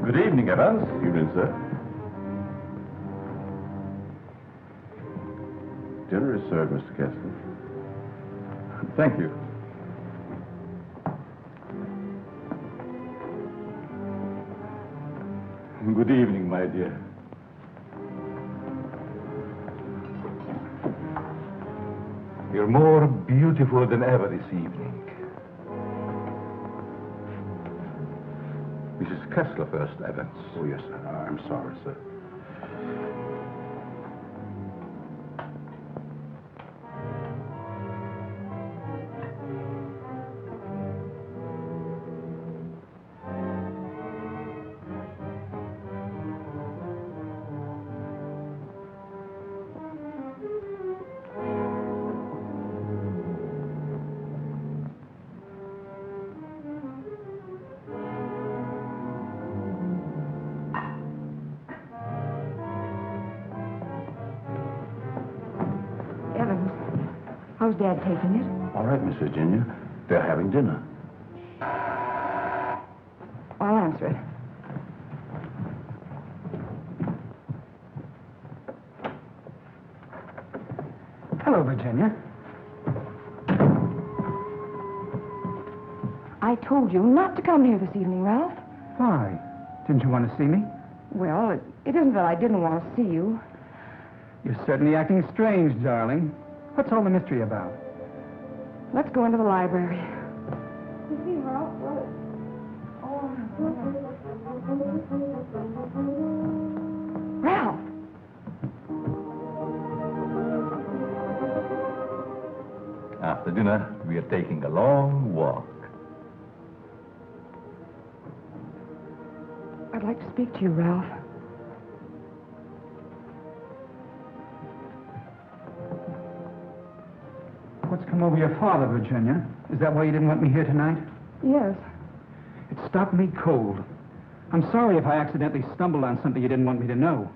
Good evening, Evans. Evening, sir. Dinner is served, Mr. Kessler. Thank you. Good evening, my dear. You're more beautiful than ever this evening. Mrs. Kessler first, Evans. Oh, yes, sir. I'm sorry, sir. How's Dad taking it? All right, Miss Virginia. They're having dinner. I'll answer it. Hello, Virginia. I told you not to come here this evening, Ralph. Why? Didn't you want to see me? Well, it isn't that I didn't want to see you. You're certainly acting strange, darling. What's all the mystery about? Let's go into the library. You see, Ralph, Ralph! After dinner, we are taking a long walk. I'd like to speak to you, Ralph. What's come over your father, Virginia? Is that why you didn't want me here tonight? Yes. It stopped me cold. I'm sorry if I accidentally stumbled on something you didn't want me to know.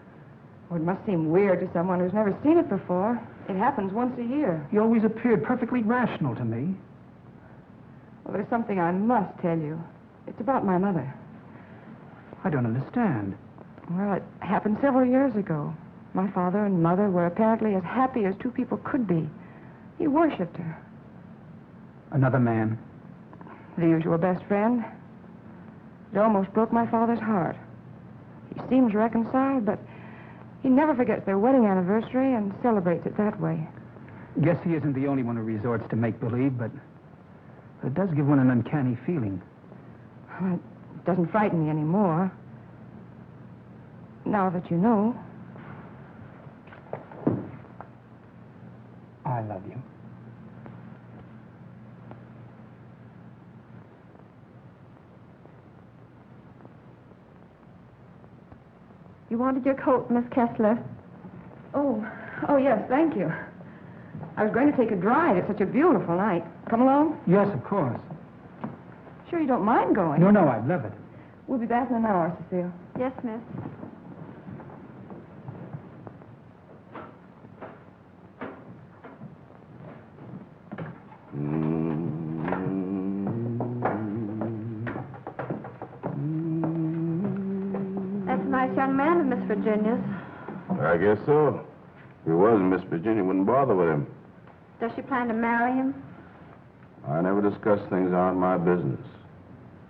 Well, it must seem weird to someone who's never seen it before. It happens once a year. You always appeared perfectly rational to me. Well, there's something I must tell you. It's about my mother. I don't understand. Well, it happened several years ago. My father and mother were apparently as happy as two people could be. He worshipped her. Another man? The usual best friend. It almost broke my father's heart. He seems reconciled, but he never forgets their wedding anniversary and celebrates it that way. Guess he isn't the only one who resorts to make-believe, but it does give one an uncanny feeling. Well, it doesn't frighten me anymore. Now that you know. I love you. You wanted your coat, Miss Kessler? Oh, yes, thank you. I was going to take a drive. It's such a beautiful night. Come along? Yes, of course. Sure you don't mind going? No, I'd love it. We'll be back in an hour, Cecile. Yes, miss. That's a nice young man of Miss Virginia's. I guess so. If he wasn't, Miss Virginia wouldn't bother with him. Does she plan to marry him? I never discuss things that aren't my business.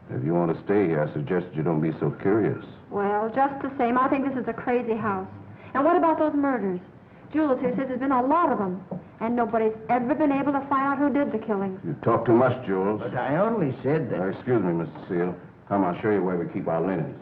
If you want to stay here, I suggest you don't be so curious. Well, just the same, I think this is a crazy house. And what about those murders? Jules here says there's been a lot of them, and nobody's ever been able to find out who did the killing. You talk too much, Jules. But I only said that... Excuse me, Mr. Seal. Come, I'll show you where we keep our linens.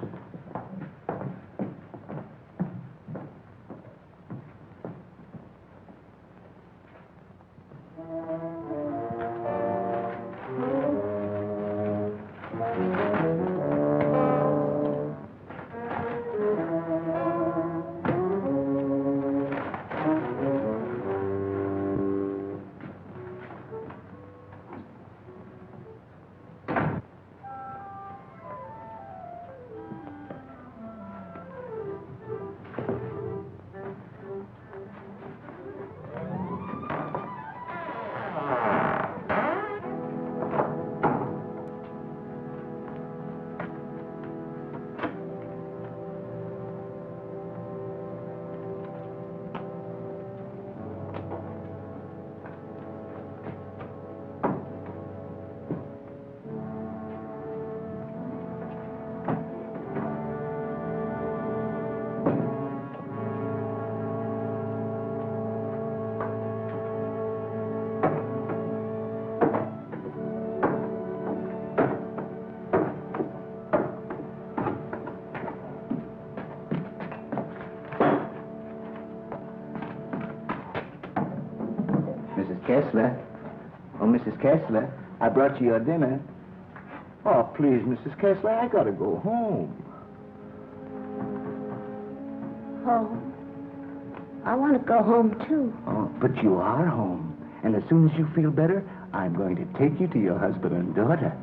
Kessler. Oh, Mrs. Kessler, I brought you your dinner. Oh, please, Mrs. Kessler, I gotta go home. Home? I want to go home, too. Oh, but you are home. And as soon as you feel better, I'm going to take you to your husband and daughter.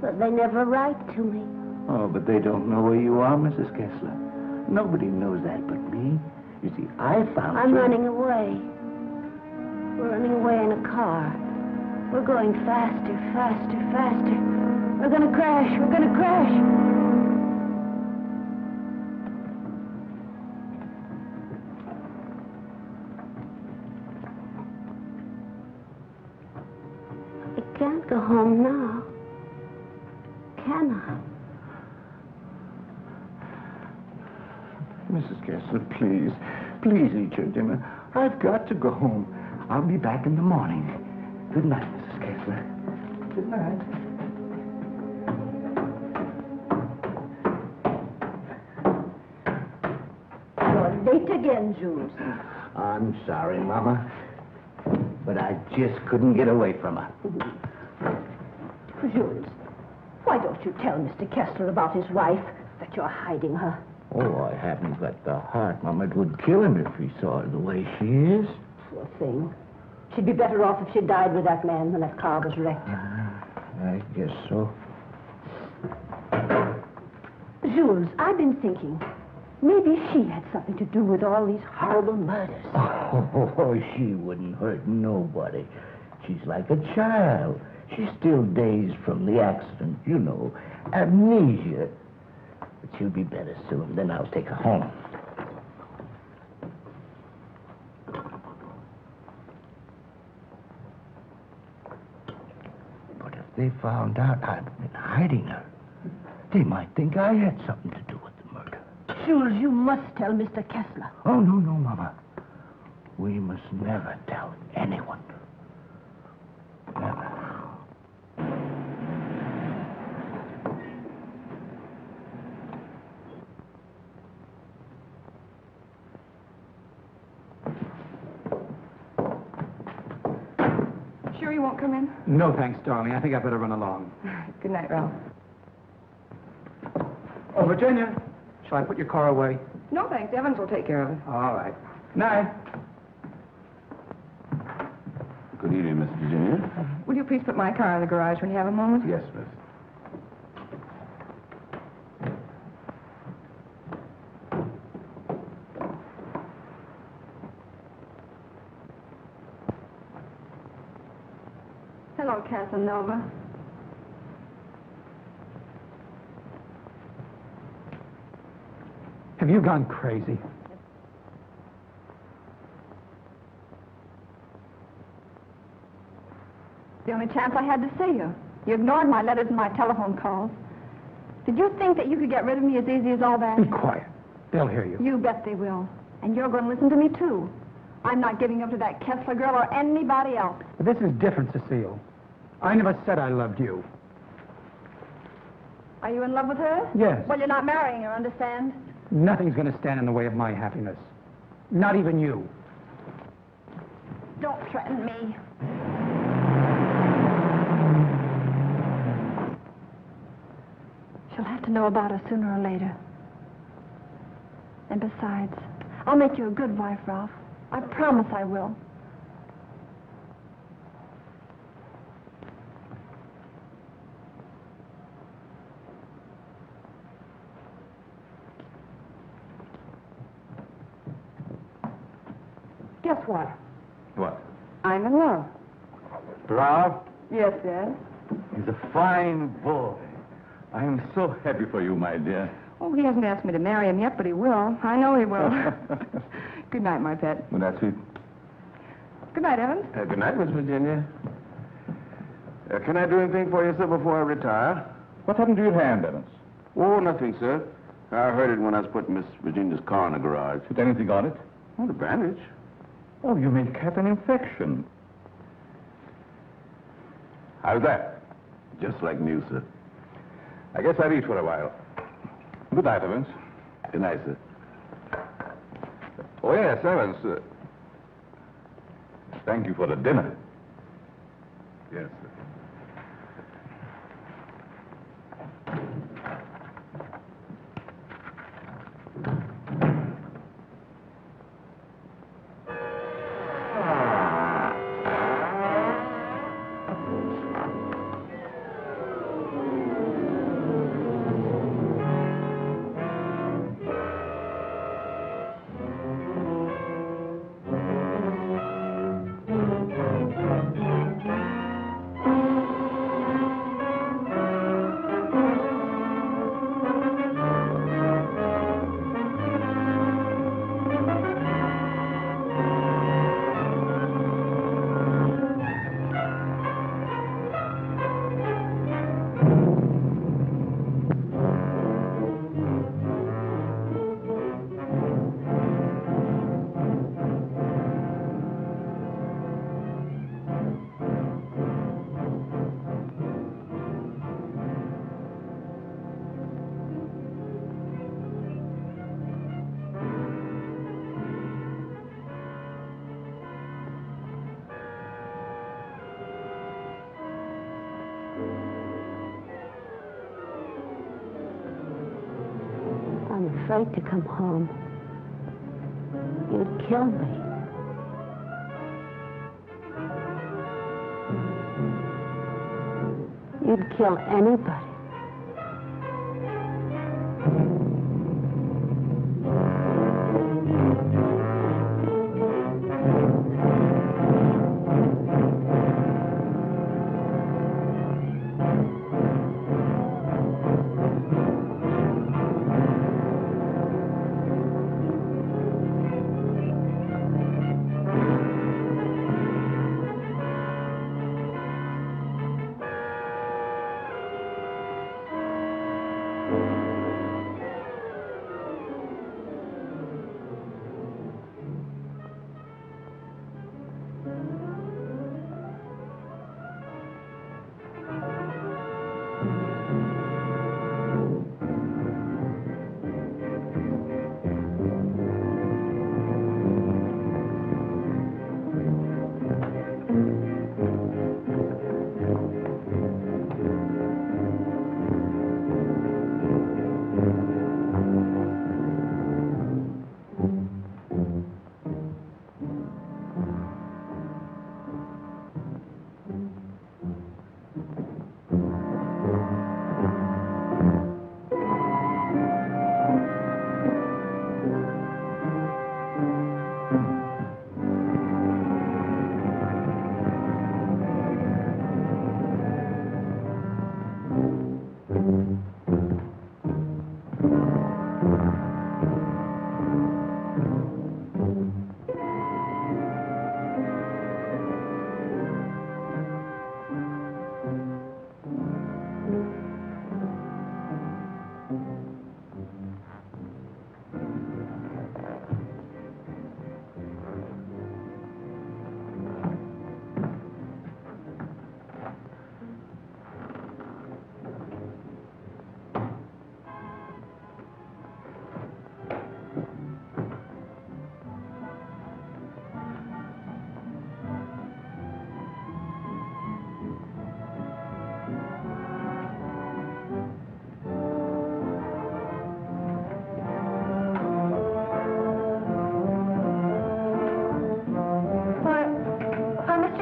But they never write to me. Oh, but they don't know where you are, Mrs. Kessler. Nobody knows that but me. You see, I found I'm you. running away. We're running away in a car. We're going faster, faster, faster. We're gonna crash. We're gonna crash. I can't go home now. Can I? Mrs. Kessler, please. Please eat your dinner. I've got to go home. I'll be back in the morning. Good night, Mrs. Kessler. Good night. You're late again, Jules. I'm sorry, Mama. But I just couldn't get away from her. Jules, why don't you tell Mr. Kessler about his wife, that you're hiding her? Oh, I haven't got the heart, Mama. It would kill him if he saw her the way she is. Poor thing. She'd be better off if she died with that man when that car was wrecked. I guess so. Jules, I've been thinking, maybe she had something to do with all these horrible murders. Oh, she wouldn't hurt nobody. She's like a child. She's still dazed from the accident, you know, amnesia. But she'll be better soon. Then I'll take her home. But if they found out I've been hiding her, they might think I had something to do with the murder. Jules, you must tell Mr. Kessler. Oh, no, Mama. We must never tell anyone. Never. Sure you won't come in? No, thanks, darling. I think I better run along. Good night, Ralph. Oh, Virginia, shall I put your car away? No, thanks. Evans will take care of it. All right. Night. Good evening, Miss Virginia. Will you please put my car in the garage when you have a moment? Yes, miss. Hello, Casanova. Have you gone crazy? The only chance I had to see you. You ignored my letters and my telephone calls. Did you think that you could get rid of me as easy as all that? Be quiet. They'll hear you. You bet they will. And you're going to listen to me, too. I'm not giving up to that Kessler girl or anybody else. But this is different, Cecile. I never said I loved you. Are you in love with her? Yes. Well, you're not marrying her, understand? Nothing's going to stand in the way of my happiness. Not even you. Don't threaten me. She'll have to know about us sooner or later. And besides, I'll make you a good wife, Ralph. I promise I will. Guess what? What? I'm in love. Ralph? Yes, Dad. He's a fine boy. I am so happy for you, my dear. Oh, he hasn't asked me to marry him yet, but he will. I know he will. Good night, my pet. Well, that's it. Good night, Evans. Good night, Miss Virginia. Can I do anything for you, sir, before I retire? What happened to your hand, Evans? Oh, nothing, sir. I heard it when I was putting Miss Virginia's car in the garage. Is anything on it? Oh, the bandage. Oh, you may have an infection. How's that? Just like new, sir. I guess I'll eat for a while. Good night, Evans. Good night, sir. Oh, yes, Evans. Thank you for the dinner. Yes, sir. I'm afraid to come home. You'd kill me. You'd kill anybody.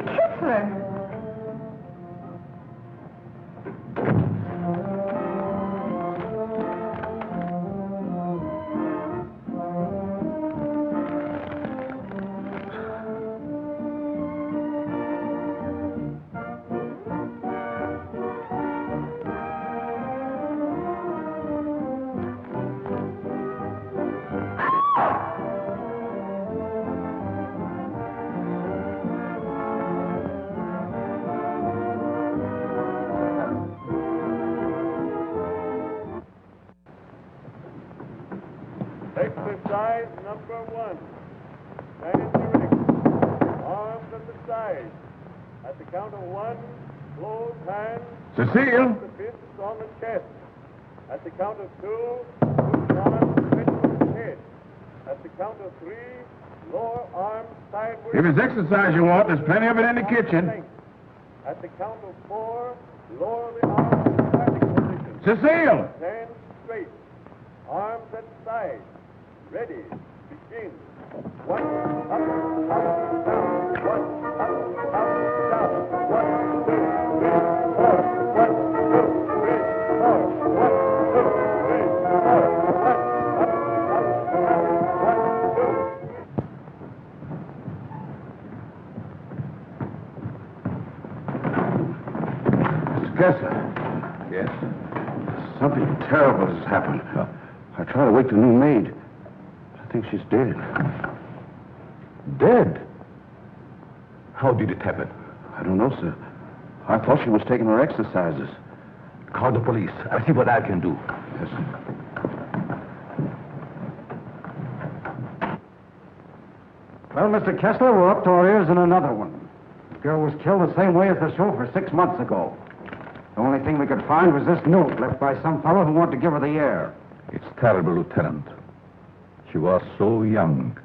Kessler. Exercise number 1. Stand erect. Arms at the side. At the count of 1, close hands. Cecile! The fists on the chest. At the count of 2, push arms straight to the head. At the count of 3, lower arms sideways. If it's exercise you want, there's plenty of it in the kitchen. At the count of 4, lower the arms to starting position. Cecile! Stand straight. Arms at side. Ready. Begin. 1, up, down. 1, up, down. 1, 2, 3, 4. 1, 2, 3, 4. 1, 2, 3, 4. 1, up, down. 1, 2. Mr. Kessler. Yes? Something terrible has happened. I tried to wake the new maid. I think she's dead. Dead? How did it happen? I don't know, sir. I thought she was taking her exercises. Call the police. I'll see what I can do. Yes, sir. Well, Mr. Kessler, we're up to our ears in another one. The girl was killed the same way as the chauffeur 6 months ago. The only thing we could find was this note left by some fellow who wanted to give her the air. It's terrible, Lieutenant. She was so young.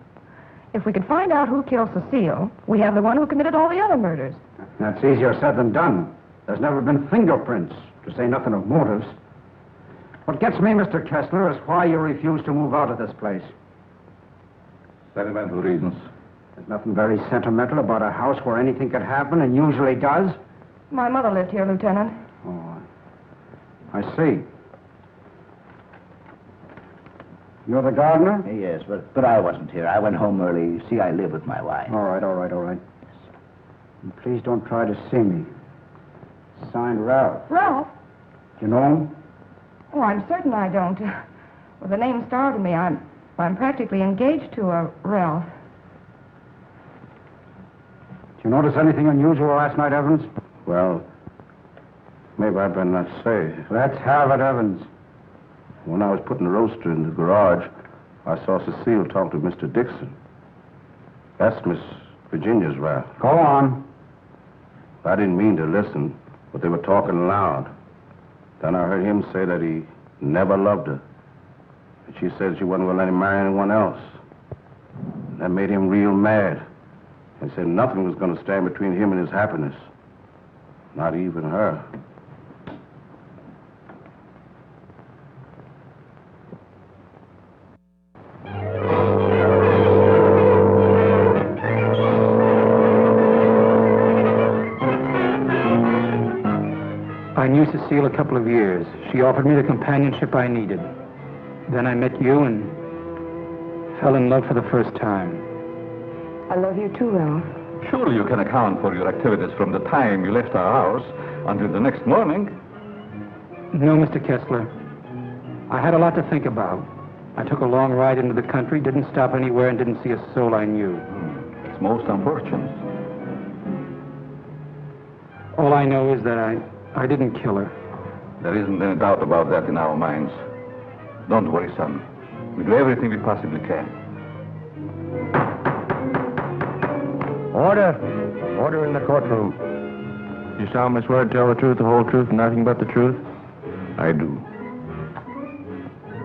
If we could find out who killed Cecile, we have the one who committed all the other murders. That's easier said than done. There's never been fingerprints, to say nothing of motives. What gets me, Mr. Kessler, is why you refuse to move out of this place. Sentimental reasons. There's nothing very sentimental about a house where anything could happen and usually does. My mother lived here, Lieutenant. Oh, I see. You're the gardener? Yes, but I wasn't here. I went home early. You see, I live with my wife. All right. And please don't try to see me. Signed Ralph. Ralph? Do you know him? Oh, I'm certain I don't. Well, the name startled me. I'm practically engaged to a Ralph. Did you notice anything unusual last night, Evans? Well, maybe I'd better not say. Let's have it, Evans. When I was putting the roaster in the garage, I saw Cecile talk to Mr. Dixon. That's Miss Virginia's Ralph. Go on. I didn't mean to listen, but they were talking loud. Then I heard him say that he never loved her. And she said she wasn't going to let him marry anyone else. That made him real mad. And said nothing was going to stand between him and his happiness. Not even her. I knew Cecile a couple of years. She offered me the companionship I needed. Then I met you and fell in love for the first time. I love you too, Ralph. Surely you can account for your activities from the time you left our house until the next morning. No, Mr. Kessler. I had a lot to think about. I took a long ride into the country, didn't stop anywhere, and didn't see a soul I knew. It's most unfortunate. All I know is that I didn't kill her. There isn't any doubt about that in our minds. Don't worry, son. We'll do everything we possibly can. Order. Order in the courtroom. You solemnly swear to tell the truth, the whole truth, and nothing but the truth? I do.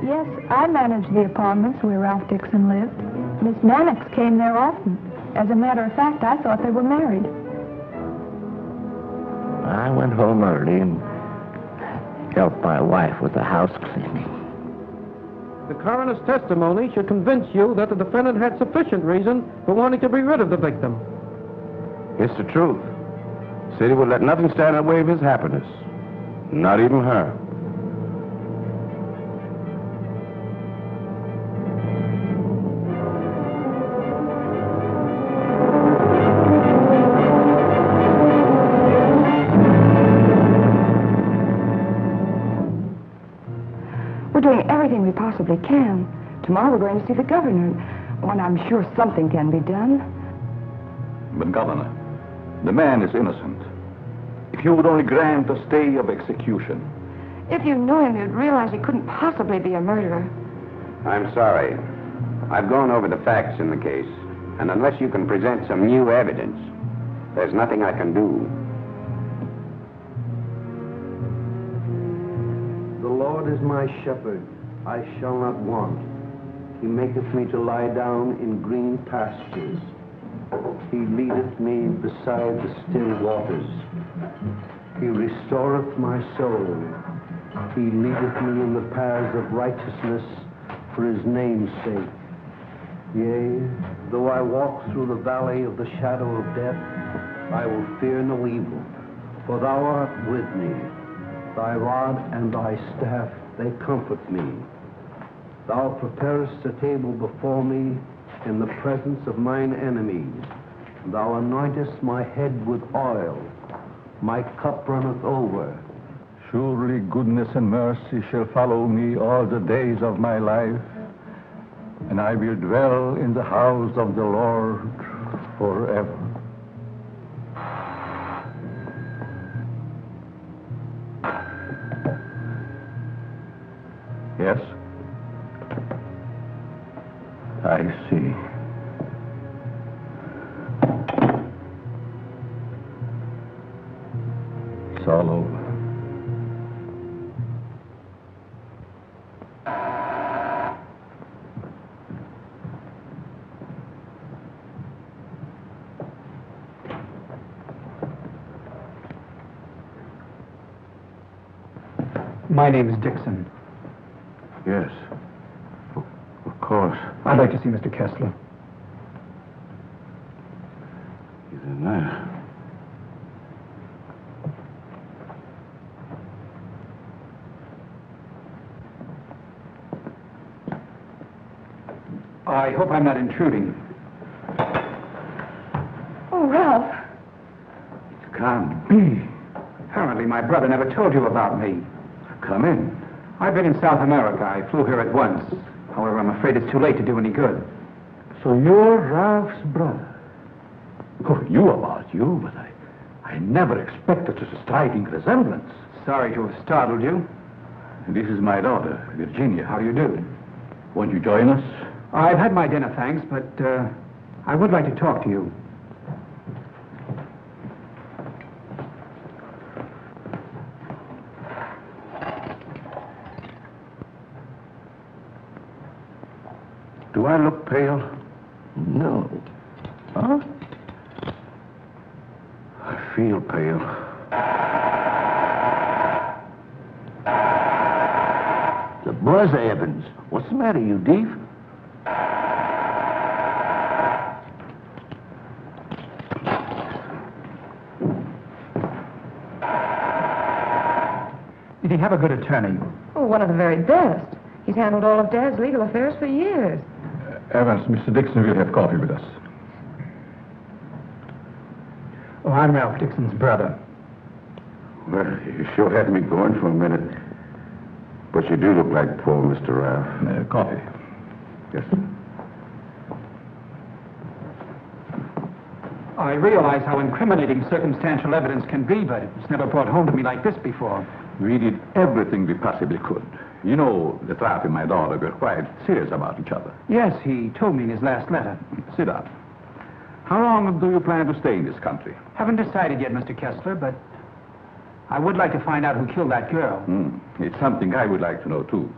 Yes, I managed the apartments where Ralph Dixon lived. Miss Mannix came there often. As a matter of fact, I thought they were married. I went home early and helped my wife with the house cleaning. The coroner's testimony should convince you that the defendant had sufficient reason for wanting to be rid of the victim. It's the truth. Said he would let nothing stand in the way of his happiness. Not even her. We're doing everything we possibly can. Tomorrow we're going to see the governor. Oh, and I'm sure something can be done. But, Governor, the man is innocent. If you would only grant a stay of execution. If you knew him, you'd realize he couldn't possibly be a murderer. I'm sorry. I've gone over the facts in the case, and unless you can present some new evidence, there's nothing I can do. The Lord is my shepherd, I shall not want. He maketh me to lie down in green pastures. He leadeth me beside the still waters. He restoreth my soul. He leadeth me in the paths of righteousness for his name's sake. Yea, though I walk through the valley of the shadow of death, I will fear no evil, for thou art with me. Thy rod and thy staff, they comfort me. Thou preparest a table before me in the presence of mine enemies. Thou anointest my head with oil. My cup runneth over. Surely goodness and mercy shall follow me all the days of my life, and I will dwell in the house of the Lord forever. Yes? I see. It's all over. My name is Dixon. Yes. Of course. I'd like to see Mr. Kessler. He's in there. I hope I'm not intruding. Oh, Ralph. It can't be. Apparently my brother never told you about me. Come in. I've been in South America. I flew here at once. However, I'm afraid it's too late to do any good. So you're Ralph's brother. Oh, you about you, but I never expected such a striking resemblance. Sorry to have startled you. This is my daughter, Virginia. How do you do? Won't you join us? I've had my dinner, thanks, but I would like to talk to you. Do I look pale? No. Huh? I feel pale. The buzzer, Evans. What's the matter, you deef? Did he have a good attorney? Oh, one of the very best. He's handled all of Dad's legal affairs for years. Evans, Mr. Dixon will have coffee with us. Oh, I'm Ralph Dixon's brother. Well, you sure had me going for a minute. But you do look like poor Mr. Ralph. Coffee. Yes. I realize how incriminating circumstantial evidence can be, but it was never brought home to me like this before. We did everything we possibly could. You know, the Ralph and my daughter were quite serious about each other. Yes, he told me in his last letter. Sit down. How long do you plan to stay in this country? Haven't decided yet, Mr. Kessler, but I would like to find out who killed that girl. It's something I would like to know, too.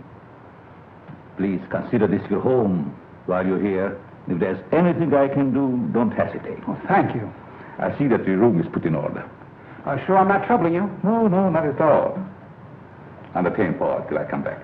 Please consider this your home while you're here. If there's anything I can do, don't hesitate. Oh, thank you. I see that your room is put in order. Sure I'm not troubling you? No, not at all. Entertain Paul till I come back.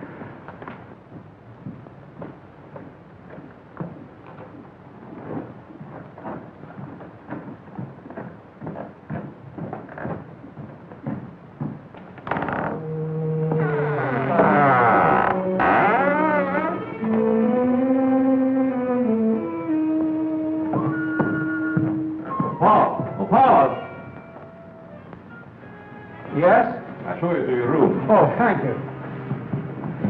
Paul! Yes? I'll show you to your room. Oh, thank you.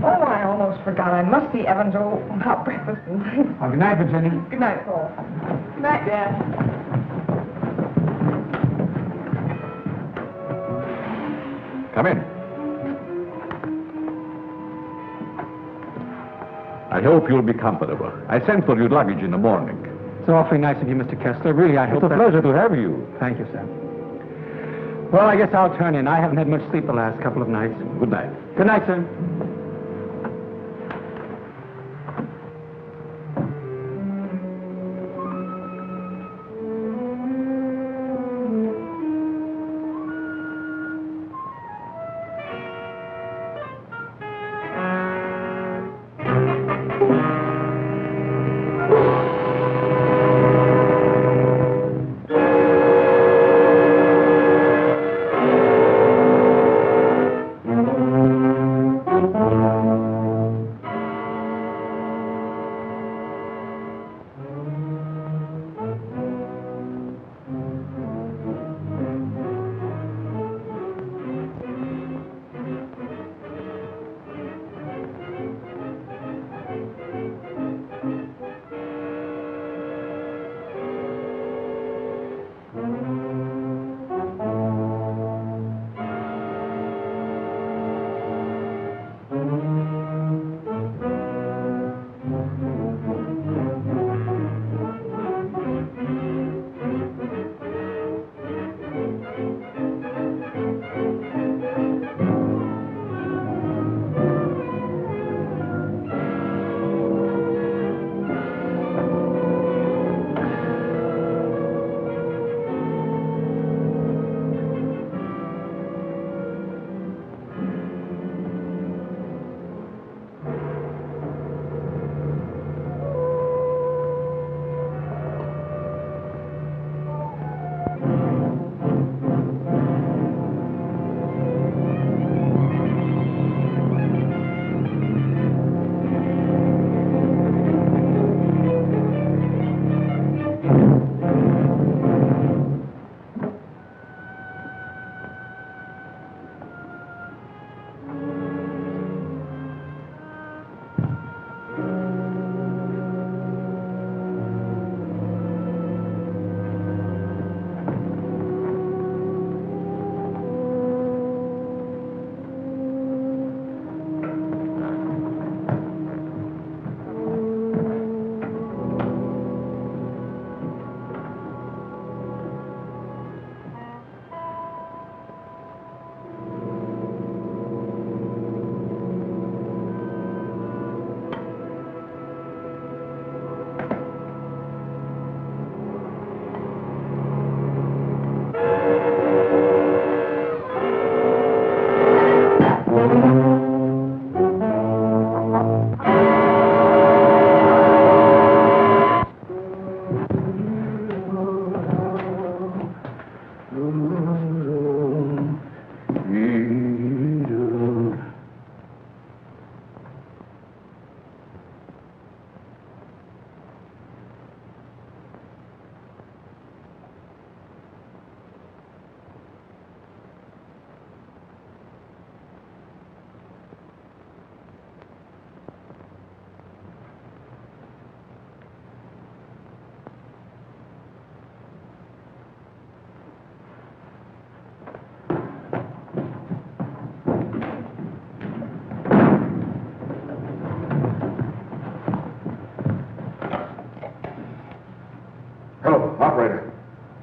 Oh, I almost forgot. I must see Evans. Oh, hot breakfast. Oh, good night, Virginia. Good night, Paul. Good night, Dad. Come in. I hope you'll be comfortable. I sent for your luggage in the morning. It's awfully nice of you, Mr. Kessler. Really, I hope It's a pleasure to have you. Thank you, sir. Well, I guess I'll turn in. I haven't had much sleep the last couple of nights. Good night. Good night, sir.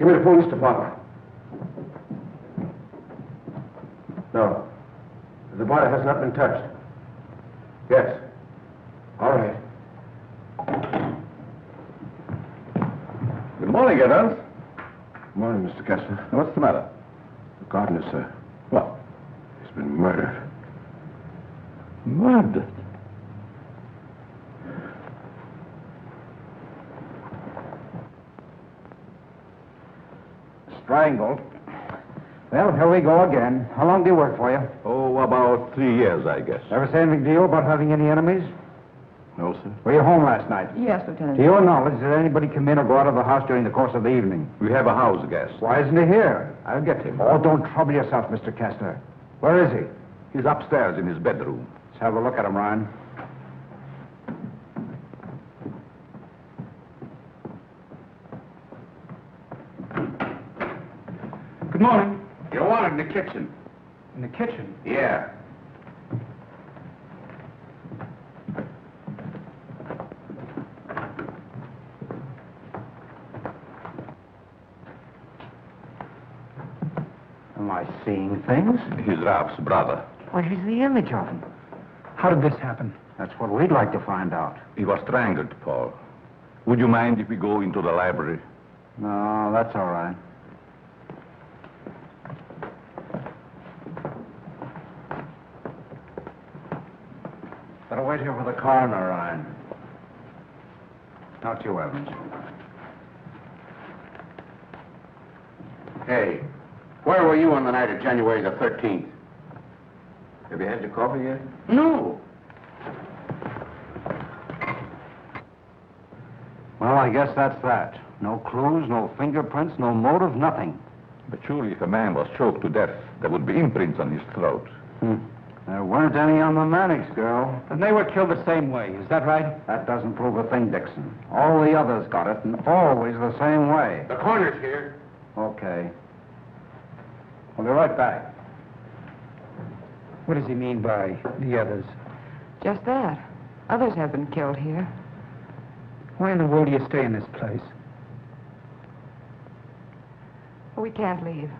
Give me the police department. No. The body has not been touched. Yes. All right. Good morning, Evans. Good morning, Mr. Kessler. What's the matter? The gardener, sir. What? He's been murdered. Murdered? Strangled. Well, here we go again. How long do you work for you? Oh, about 3 years, I guess. Ever say anything to you about having any enemies? No, sir. Were you home last night? Yes, Lieutenant. To your knowledge, did anybody come in or go out of the house during the course of the evening? We have a house guest. Why isn't he here? I'll get him. Oh, don't trouble yourself, Mr. Kessler. Where is he? He's upstairs in his bedroom. Let's have a look at him, Ryan. Good morning. You're wanted in the kitchen. In the kitchen? Yeah. Am I seeing things? He's Ralph's brother. Why, he's the image of him. How did this happen? That's what we'd like to find out. He was strangled, Paul. Would you mind if we go into the library? No, that's all right. Better wait here for the coroner, Ryan. Not you, Evans. Hey, where were you on the night of January the 13th? Have you had your coffee yet? No. Well, I guess that's that. No clues, no fingerprints, no motive, nothing. But surely if a man was choked to death, there would be imprints on his throat. There weren't any on the Mannix girl. And they were killed the same way, is that right? That doesn't prove a thing, Dixon. All the others got it, and always the same way. The coroner's here. Okay. We'll be right back. What does he mean by the others? Just that. Others have been killed here. Why in the world do you stay in this place? We can't leave.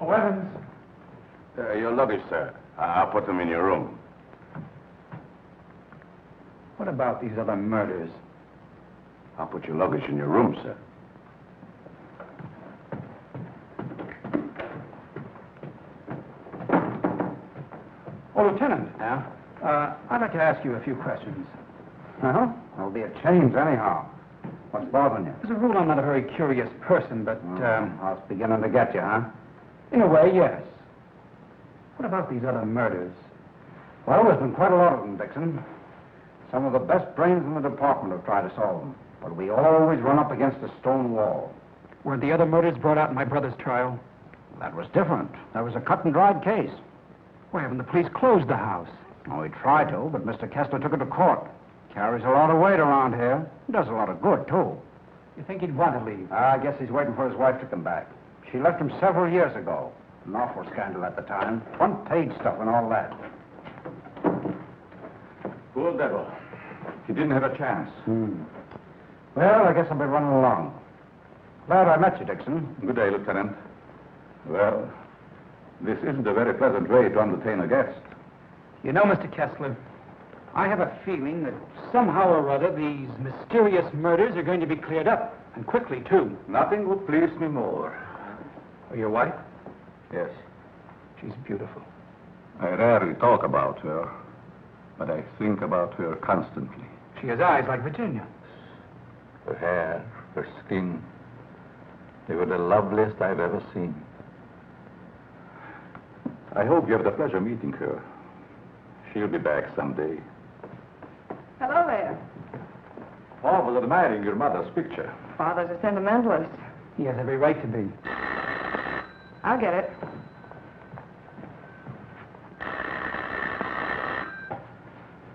Oh, Evans. Your luggage, sir. I'll put them in your room. What about these other murders? I'll put your luggage in your room, sir. Oh, Lieutenant. Yeah? I'd like to ask you a few questions. Uh-huh. There'll be a change anyhow. What's bothering you? As a rule, I'm not a very curious person, but, I was beginning to get you, huh? in a way, yes. What about these other murders? Well, there's been quite a lot of them, Dixon. Some of the best brains in the department have tried to solve them. But we always run up against a stone wall. Were the other murders brought out in my brother's trial? That was different. That was a cut-and-dried case. Why haven't the police closed the house? Oh, we tried to, but Mr. Kessler took it to court. Carries a lot of weight around here. Does a lot of good, too. You think he'd want to leave? I guess he's waiting for his wife to come back. She left him several years ago. An awful scandal at the time. Front-page stuff and all that. Poor devil. He didn't have a chance. Well, I guess I'll be running along. Glad I met you, Dixon. Good day, Lieutenant. Well, this isn't a very pleasant way to entertain a guest. You know, Mr. Kessler, I have a feeling that somehow or other these mysterious murders are going to be cleared up, and quickly, too. Nothing would please me more. Oh, your wife? Yes. She's beautiful. I rarely talk about her, but I think about her constantly. She has eyes like Virginia. Her hair, her skin, they were the loveliest I've ever seen. I hope you have the pleasure meeting her. She'll be back someday. Hello there. Paul was admiring your mother's picture. Father's a sentimentalist. He has every right to be. I'll get it.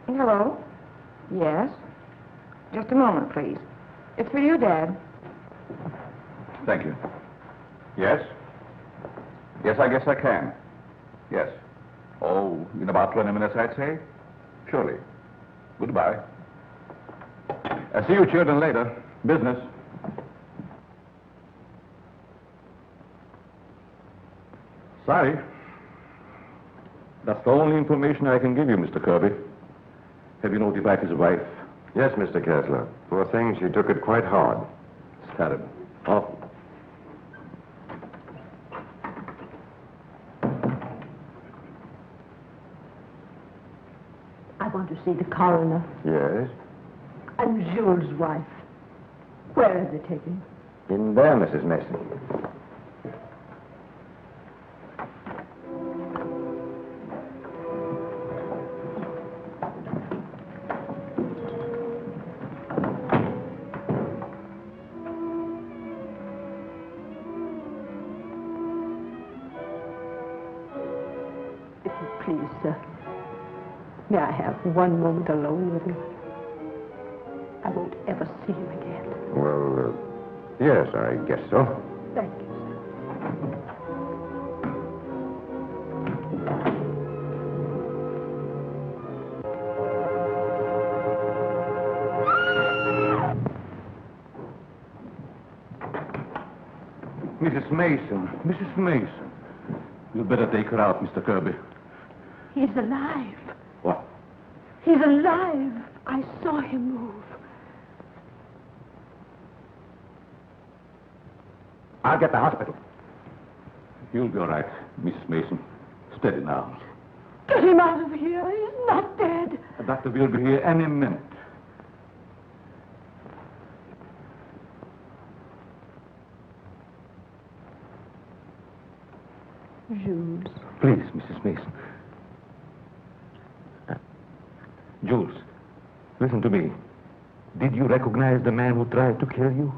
Hello? Yes? Just a moment, please. It's for you, Dad. Thank you. Yes? Yes, I guess I can. Yes. Oh, in about 20 minutes, I'd say. Surely. Goodbye. I'll see you children later. Business. Sorry. That's the only information I can give you, Mr. Kirby. Have you notified his wife? Yes, Mr. Kessler. Poor thing, she took it quite hard. It's terrible. Awful. I want to see the coroner. Yes? I'm Jules' wife. Where have they taken him? In there, Mrs. Mason. If you please, sir, may I have one moment alone with him? I won't ever see him again. Well, yes, I guess so. Thank you, sir. Mrs. Mason. Mrs. Mason. You'd better take her out, Mr. Kirby. He's alive. What? He's alive. I saw him move. I'll get the hospital. You'll be all right, Mrs. Mason. Steady now. Get him out of here. He's not dead. The doctor will be here any minute. Jules. Please, Mrs. Mason. Jules, listen to me. Did you recognize the man who tried to kill you?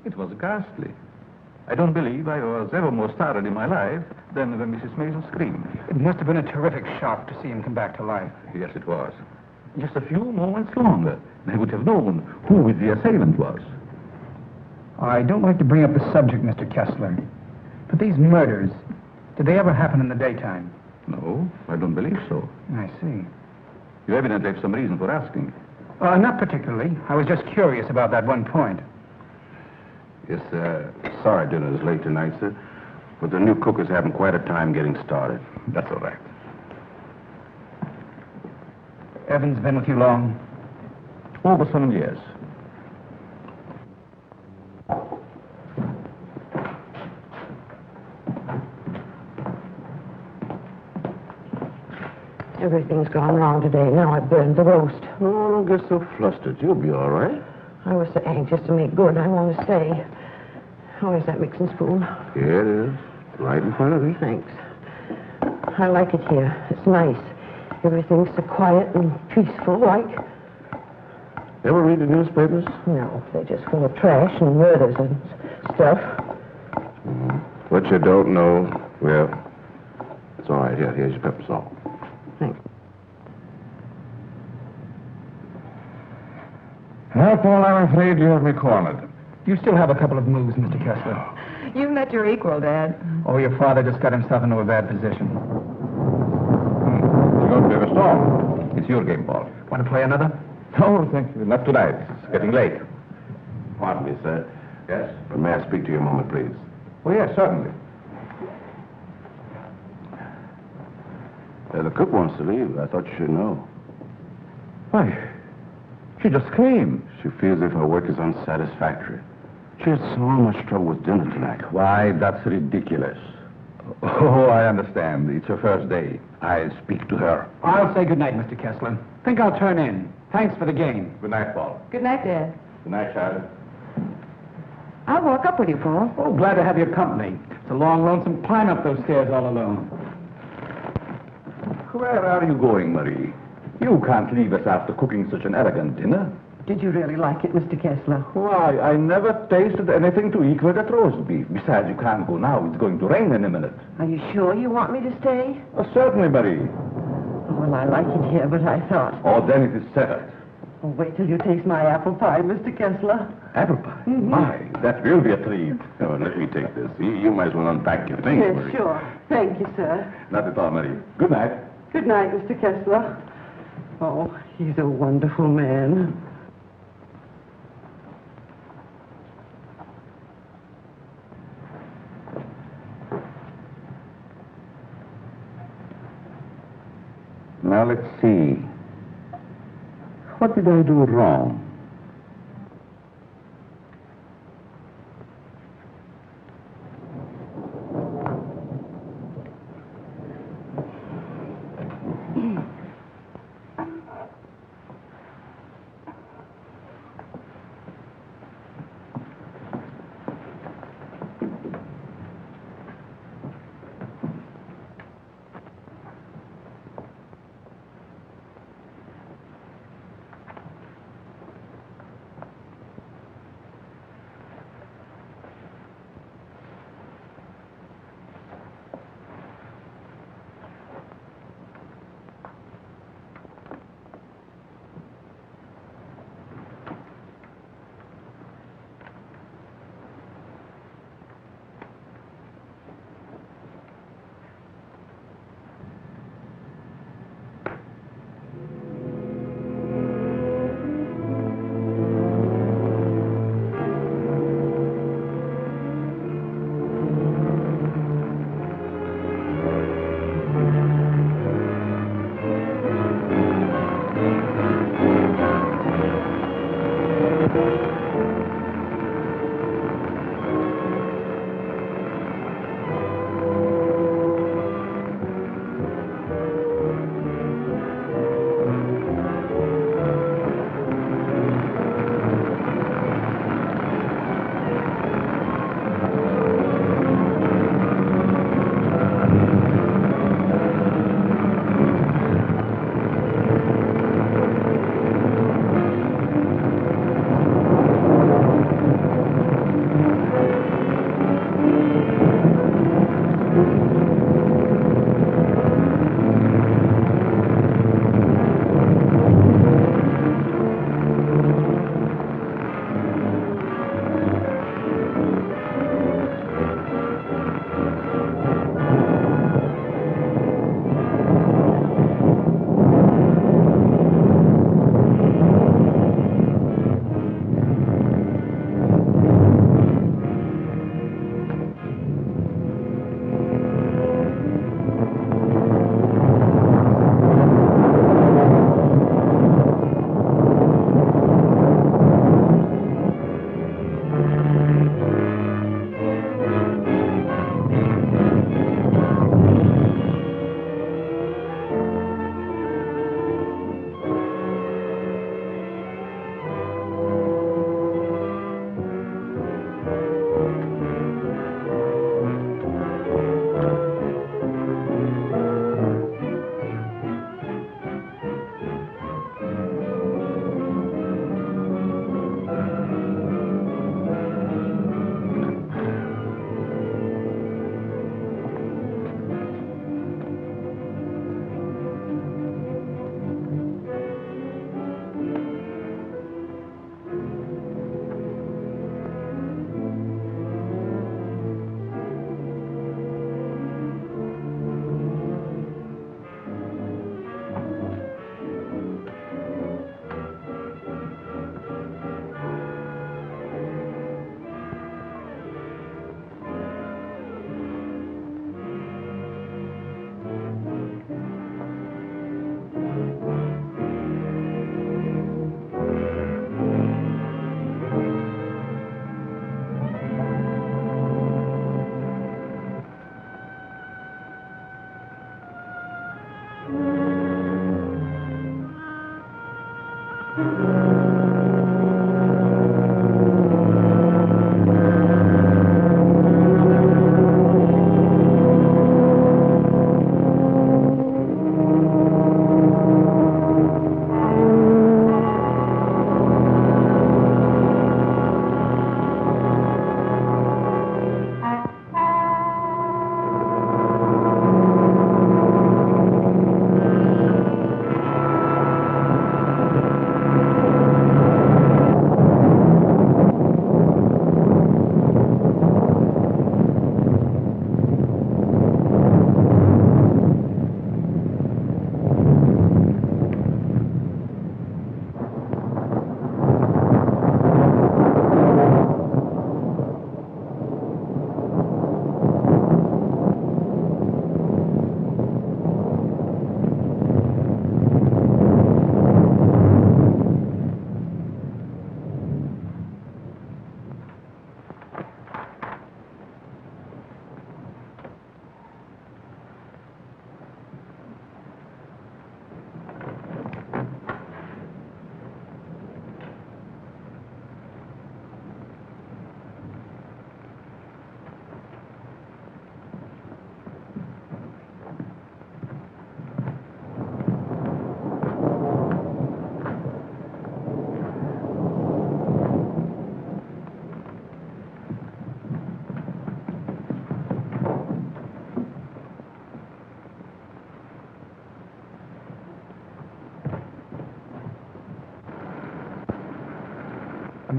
It was ghastly. I don't believe I was ever more startled in my life than when Mrs. Mason screamed. It must have been a terrific shock to see him come back to life. Yes, it was. Just a few moments longer, and I would have known who the assailant was. I don't like to bring up the subject, Mr. Kessler, but these murders, did they ever happen in the daytime? No, I don't believe so. I see. You evidently have some reason for asking. Not particularly. I was just curious about that one point. Yes, sorry dinner is late tonight, sir. But the new cook is having quite a time getting started. That's all right. Evans been with you long? Over some years. Everything's gone wrong today. Now I burned the roast. Oh, don't get so flustered. You'll be all right. I was so anxious to make good. I want to stay. Where's that mixing spoon? Here it is. Right in front of you. Thanks. I like it here. It's nice. Everything's so quiet and peaceful, like. Ever read the newspapers? No, they're just full of trash and murders and stuff. What you don't know, well, it's all right. Here's your pepper salt. Thanks. Well, Paul, I'm afraid you have me cornered. You still have a couple of moves, Mr. Kessler. You've met your equal, Dad. Oh, your father just got himself into a bad position. You're going to be a storm. It's your game, Paul. Want to play another? No, thank you. Not tonight. It's getting late. Pardon me, sir. Yes? But may I speak to you a moment, please? Oh, yes, certainly. The cook wants to leave. I thought you should know. Why? She just came. She feels as if her work is unsatisfactory. She had so much trouble with dinner tonight. Why, that's ridiculous. Oh, I understand. It's her first day. I'll speak to her. I'll say good night, Mr. Kessler. Think I'll turn in. Thanks for the game. Good night, Paul. Good night, Dad. Good night, Charlie. I'll walk up with you, Paul. Oh, glad to have your company. It's a long, lonesome climb up those stairs all alone. Where are you going, Marie? You can't leave us after cooking such an elegant dinner. Did you really like it, Mr. Kessler? Why, I never tasted anything to equal that roast beef. Besides, you can't go now. It's going to rain in a minute. Are you sure you want me to stay? Certainly, Marie. Well, I like it here, but I thought... Oh, then it is settled. Oh, wait till you taste my apple pie, Mr. Kessler. Apple pie? My, that will be a treat. Oh, let me take this. You might as well unpack your things, Yes, Marie. sure. Thank you, sir. Not at all, Marie. Good night. Good night, Mr. Kessler. Oh, he's a wonderful man. Now, let's see. What did I do wrong?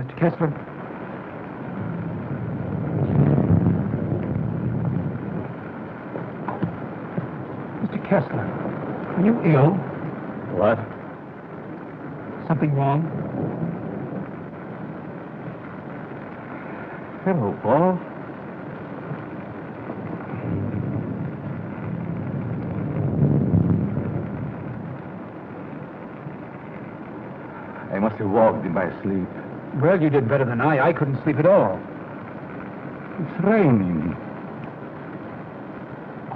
Mr. Kessler. Mr. Kessler, are you ill? What? Something wrong? Hello, Paul. I must have walked in my sleep. Well, you did better than I. I couldn't sleep at all. It's raining.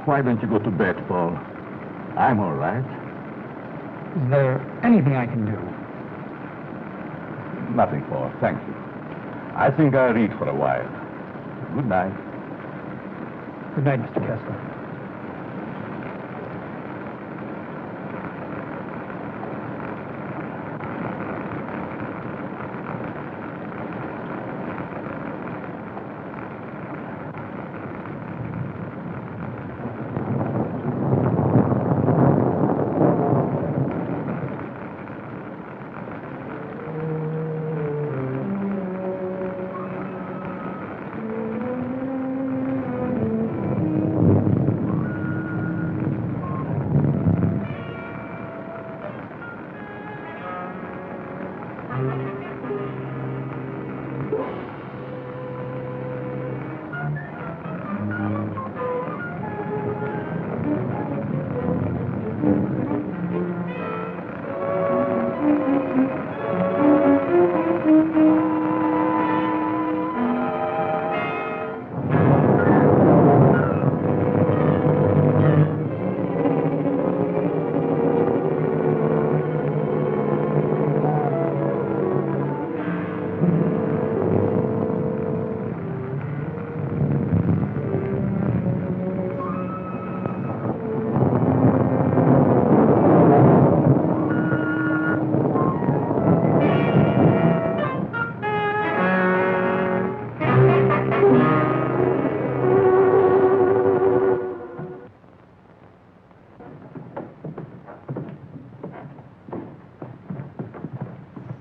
Why don't you go to bed, Paul? I'm all right. Is there anything I can do? Nothing, Paul. Thank you. I think I'll read for a while. Good night. Good night, Mr. Kessler.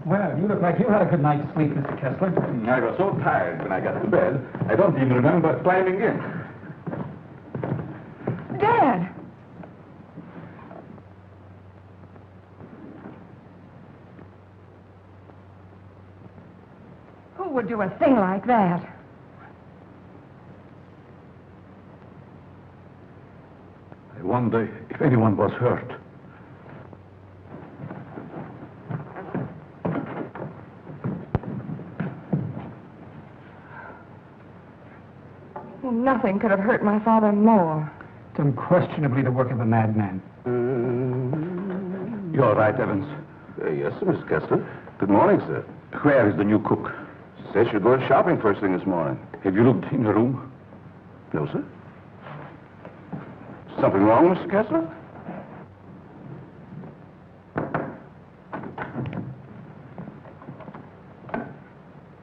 Well, you look like you had a good night's sleep, Mr. Kessler. I was so tired when I got to bed, I don't even remember climbing in. Dad! Who would do a thing like that? I wonder if anyone was hurt. Well, nothing could have hurt my father more. It's unquestionably the work of a madman. You all right, Evans? Yes, sir, Mr. Kessler. Good morning, sir. Where is the new cook? She said she'd go shopping first thing this morning. Have you looked in the room? No, sir. Something wrong, Mr. Kessler?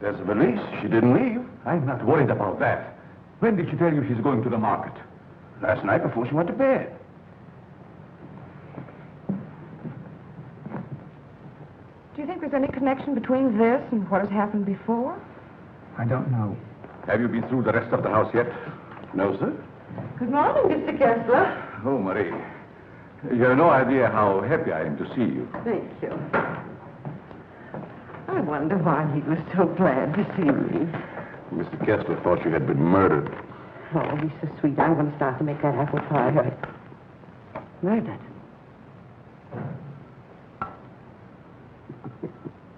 There's a valise. She didn't leave. I'm not worried about that. When did she tell you she's going to the market? Last night before she went to bed. Do you think there's any connection between this and what has happened before? I don't know. Have you been through the rest of the house yet? No, sir. Good morning, Mr. Kessler. Oh, Marie. You have no idea how happy I am to see you. Thank you. I wonder why he was so glad to see me. Mr. Kessler thought you had been murdered. Oh, he's so sweet. I'm going to start to make that apple pie. Right. Murdered.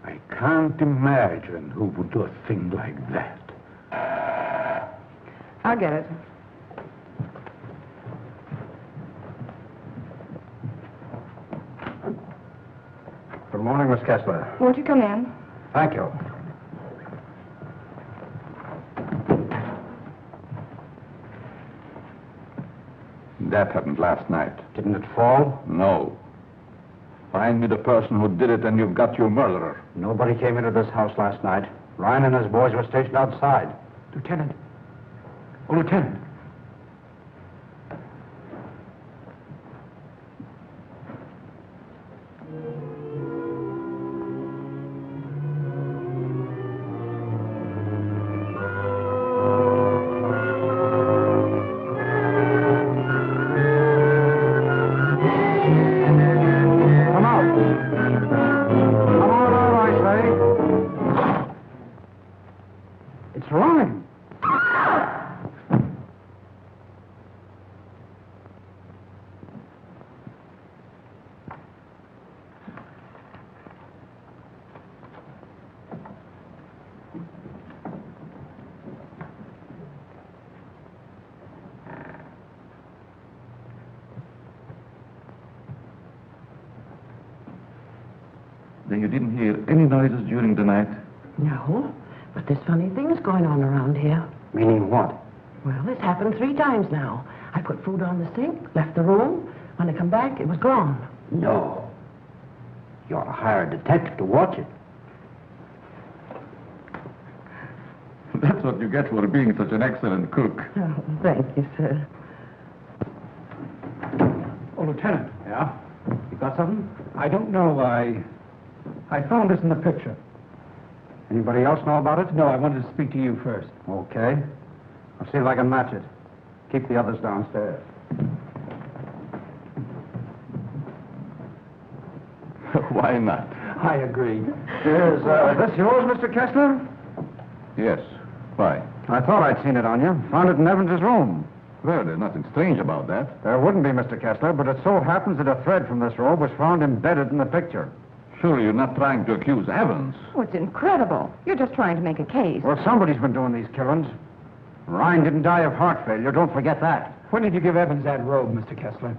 I can't imagine who would do a thing like that. I'll get it. Good morning, Miss Kessler. Won't you come in? Thank you. That happened last night. Didn't it fall? No. Find me the person who did it and you've got your murderer. Nobody came into this house last night. Ryan and his boys were stationed outside. Lieutenant. Oh, Lieutenant. Then you didn't hear any noises during the night? No, but there's funny things going on around here. Meaning what? Well, it's happened 3 times now. I put food on the sink, left the room. When I come back, it was gone. No. You ought to hire a detective to watch it. That's what you get for being such an excellent cook. Oh, thank you, sir. Oh, Lieutenant. Yeah? You got something? I don't know. I found this in the picture. Anybody else know about it? No, I wanted to speak to you first. Okay. I'll see if I can match it. Keep the others downstairs. Why not? I agree. Is this yours, Mr. Kessler? Yes. Why? I thought I'd seen it on you. Found it in Evans's room. Well, there's nothing strange about that. There wouldn't be, Mr. Kessler, but it so happens that a thread from this robe was found embedded in the picture. Surely you're not trying to accuse Evans. Oh, it's incredible. You're just trying to make a case. Well, somebody's been doing these killings. Ryan didn't die of heart failure. Don't forget that. When did you give Evans that robe, Mr. Kessler?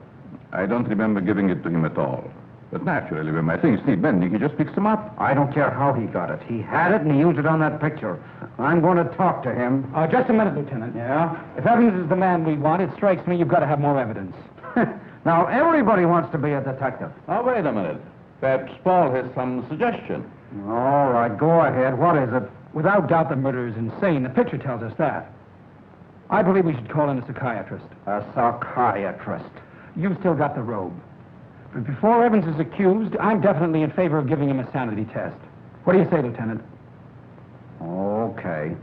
I don't remember giving it to him at all. But naturally, when my things need mending, he just picks them up. I don't care how he got it. He had it and he used it on that picture. I'm going to talk to him. Just a minute, Lieutenant. Yeah? If Evans is the man we want, it strikes me you've got to have more evidence. Now, everybody wants to be a detective. Oh, wait a minute. Perhaps Paul has some suggestion. All right, go ahead. What is it? Without doubt, the murderer is insane. The picture tells us that. I believe we should call in a psychiatrist. A psychiatrist. You've still got the robe. But before Evans is accused, I'm definitely in favor of giving him a sanity test. What do you say, Lieutenant? Okay.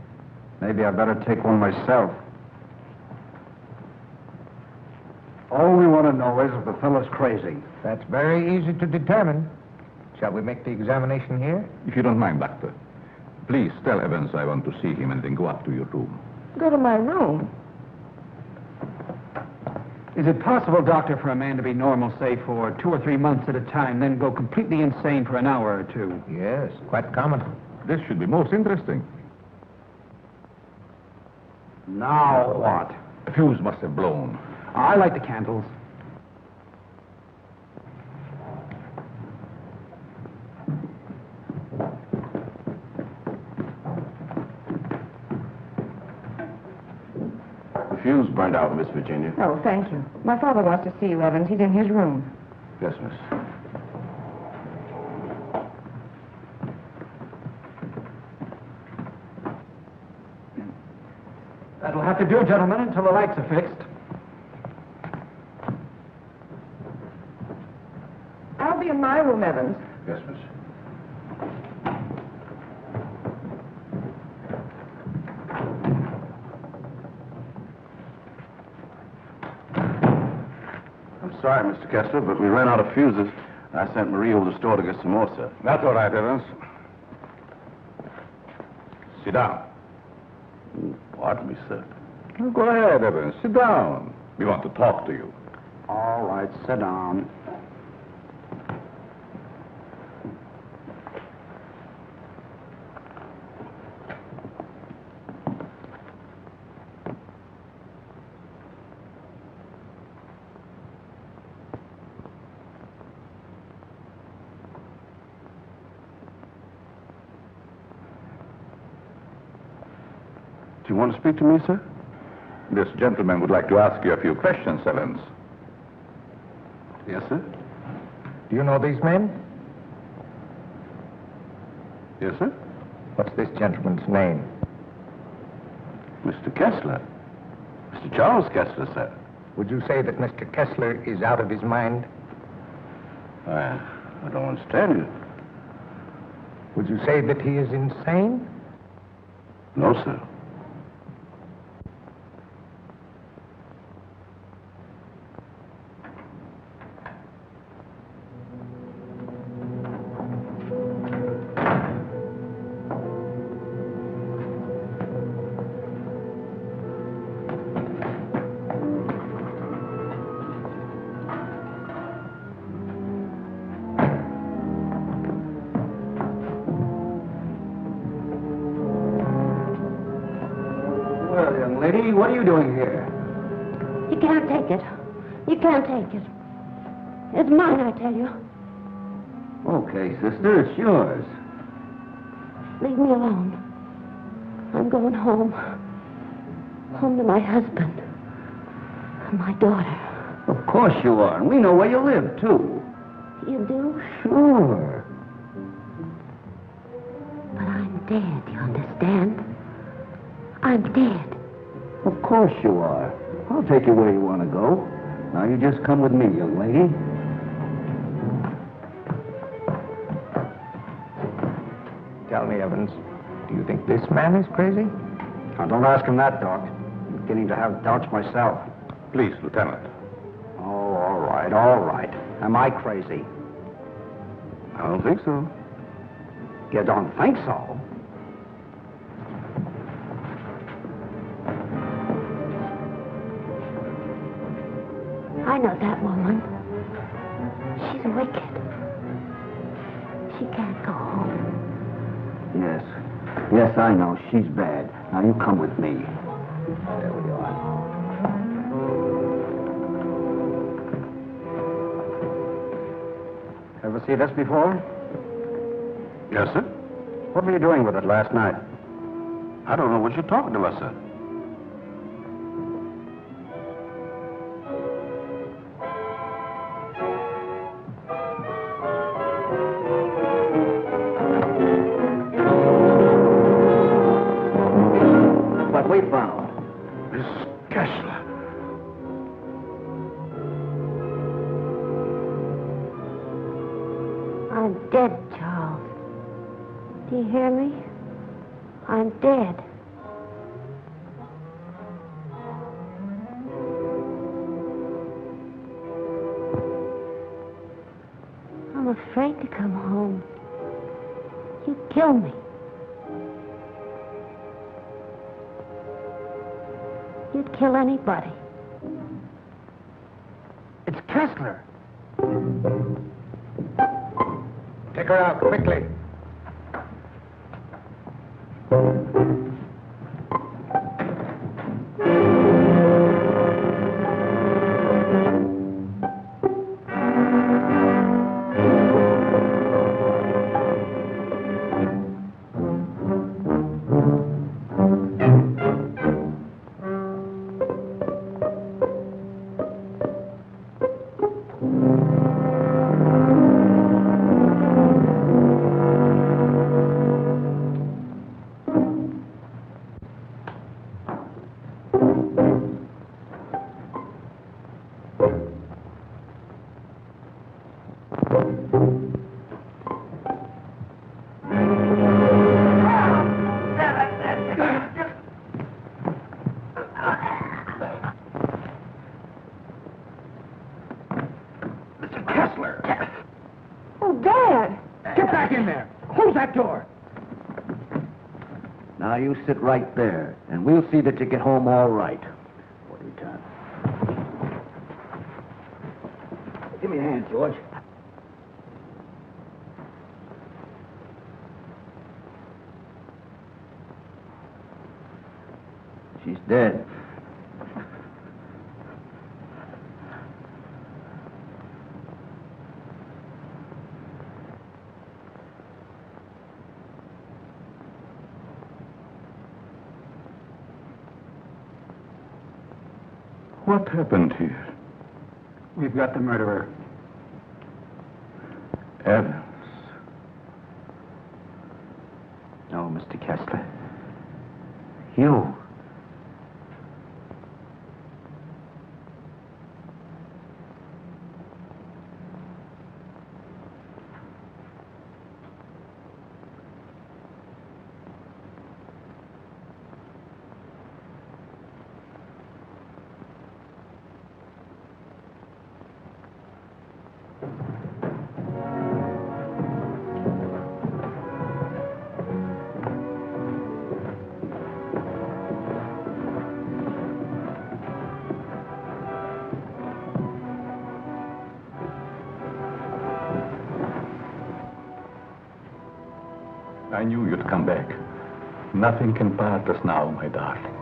Maybe I better take one myself. All we want to know is if the fellow's crazy. That's very easy to determine. Shall we make the examination here? If you don't mind, Doctor, please tell Evans I want to see him and then go up to your room. Go to my room. Is it possible, Doctor, for a man to be normal, say, for 2 or 3 months at a time, then go completely insane for an hour or 2? Yes, quite common. This should be most interesting. Now what? The fuse must have blown. I light the candles. The fuse burned out, Miss Virginia. Oh, thank you. My father wants to see you, Evans. He's in his room. Yes, miss. That'll have to do, gentlemen, until the lights are fixed. I'll be in my room, Evans. Yes, miss. I'm sorry, Mr. Kessler, but we ran out of fuses. I sent Marie over to the store to get some more, sir. That's all right, Evans. Sit down. Pardon me, sir. Oh, go ahead, Evans. Sit down. We want to talk to you. All right, sit down. Do you want to speak to me, sir? This gentleman would like to ask you a few questions, Evans. Yes, sir. Do you know these men? Yes, sir. What's this gentleman's name? Mr. Kessler. Mr. Charles Kessler, sir. Would you say that Mr. Kessler is out of his mind? I don't understand you. Would you say that he is insane? No, sir. Well, young lady, what are you doing here? You can't take it. You can't take it. It's mine, I tell you. Okay, sister, it's yours. Leave me alone. I'm going home. Home to my husband. And my daughter. Of course you are, and we know where you live, too. You do? Sure. But I'm dead, you understand? I'm dead. Of course you are. I'll take you where you want to go. Now you just come with me, young lady. Tell me, Evans, do you think this man is crazy? Now, don't ask him that, Doc. I'm beginning to have doubts myself. Please, Lieutenant. Oh, all right, all right. Am I crazy? I don't think so. You don't think so? I know that woman. She's wicked. She can't go home. Yes. Yes, I know. She's bad. Now, you come with me. There we are. Ever see this before? Yes, sir. What were you doing with it last night? I don't know what you're talking about, sir. What we found. Miss Kessler. I'm dead, Charles. Do you hear me? I'm dead. I'm afraid to come home. You'd kill me. You'd kill anybody. It's Kessler. Take her out, quickly. Now, you sit right there, and we'll see that you get home all right. What are you doing? Give me a hand, George. She's dead. What happened here? We've got the murderer. Evans. No, Mr. Kessler. You. I knew you'd come back. Nothing can part us now, my darling.